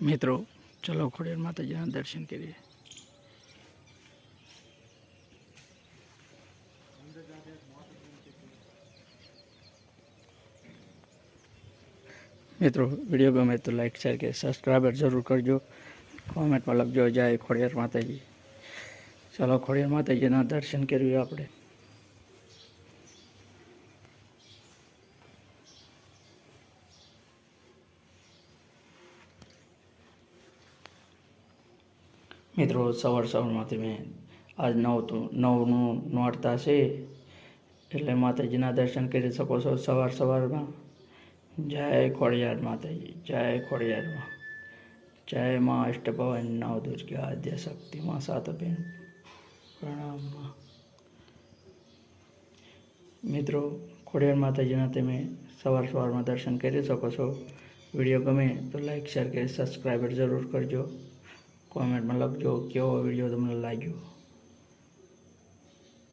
મિત્રો ચલો ખોડિયાર માતાજીના દર્શન કરીએ। મિત્રો વિડીયો ગમે તો લાઈક શેર કે સબસ્ક્રાઈબર જરૂર કરજો। કોમેન્ટમાં લખજો જય ખોડિયાર માતાજી। ચલો ખોડિયાર માતાજીના દર્શન કરીએ આપણે। મિત્રો સવારમાંથી મેં આજ નવનું નોરતા છે એટલે માતાજીના દર્શન કરી શકો છો સવારમાં। જય ખોડિયાર માતાજી, જય ખોડિયારમાં, જય માં અષ્ટભવન નવ દુર્ગા આદ્ય શક્તિ માં સાતબેન પ્રણામ। મિત્રો ખોડિયાર માતાજીના તમે સવારમાં દર્શન કરી શકો છો। વિડીયો ગમે તો લાઈક શેર કરી સબસ્ક્રાઈબર જરૂર કરજો। કોમેન્ટમાં લખજો કેવો વિડીયો તમને લાગ્યો।